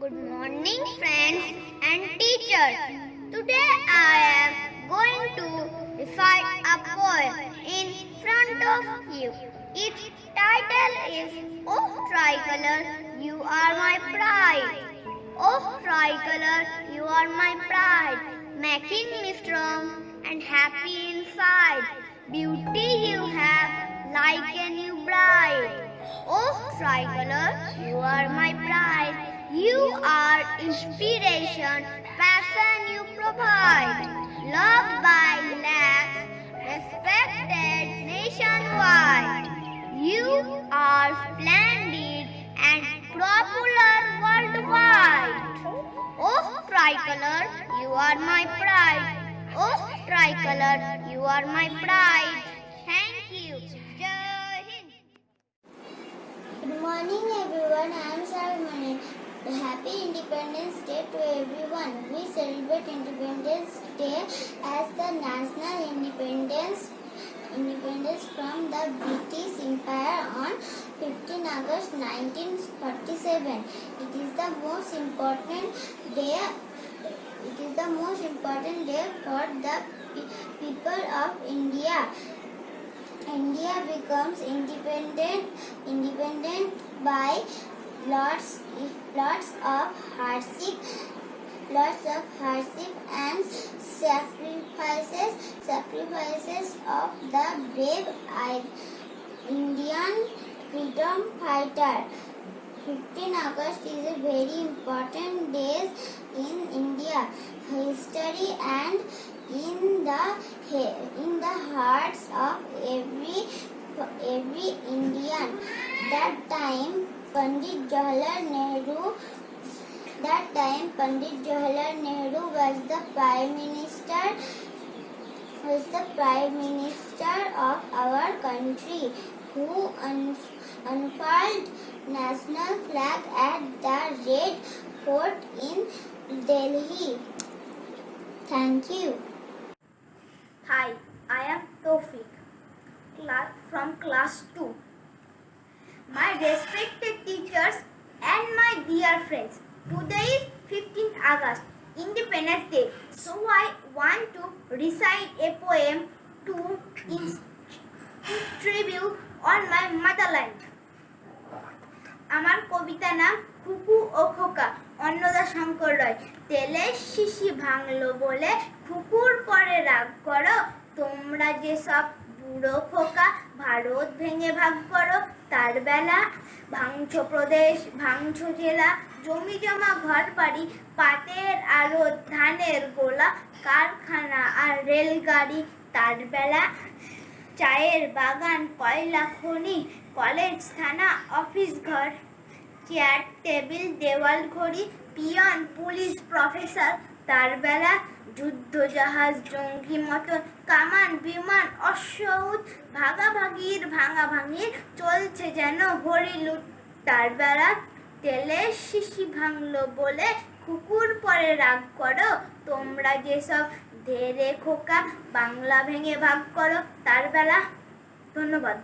Good morning, friends and teachers. Today I am going to recite a poem in front of you. Its title is "Oh Tricolor, You Are My Pride." Oh Tricolor, you are my pride, making me strong and happy inside. Beauty you have like a new bride. Oh Tricolor, you are my pride. You are inspiration, passion you provide. Loved by lakhs, respected nationwide. You are splendid and popular worldwide. Oh Tricolor, you are my pride. Oh Tricolor, you are my pride. Thank you. Jai Hind. Good morning everyone, I am Salmani. Happy Independence Day to everyone. We celebrate Independence Day as the national independence from the British Empire on 15 August 1947. It is the most important day for the people of India. India becomes independent by lots of hardship and sacrifices of the brave Indian freedom fighter. 15 August is a very important day in India history and in the hearts of every Indian. That time Pandit Jawaharlal Nehru was the prime minister of our country, who unfurled national flag at the Red Fort in Delhi. Thank you. Hi, I am Tofik from class 2. My respected teachers and my dear friends, today is 15th August, Independence Day. So I want to recite a poem to tribute on my motherland. আমার কবিতা নাম কুকু ও খোকা, অন্নদা শঙ্কর রয়। তেলের শিশি ভাঙলো বলে কুকুর পরে রাগ করো, তোমরা যে সব বুড়ো খোকা ভারত ভেঙে ভাগ করো। তার বেলা ভাঙছো প্রদেশ, ভাঙছো জেলা, জমি জমা ঘর বাড়ি, পাটের আড়ত, ধানের গোলা, কারখানা আর রেলগাড়ি। তার বেলা চায়ের বাগান, কয়লা খনি, কলেজ থানা অফিস ঘর, চেয়ার টেবিল দেওয়াল ঘড়ি, পিয়ন পুলিশ প্রফেসর। তার বেলা যুদ্ধ জাহাজ, জঙ্গি মতন, কামান বিমান, অশ্বউট, ভাগাভাগির ভাঙাভাঙির চলছে যেন হরিলুট। তার বেলা তেলের শিশি ভাঙলো বলে কুকুর পরে রাগ করো, তোমরা যেসব ধেরে খোকা বাংলা ভেঙে ভাগ করো। তার বেলা। ধন্যবাদ।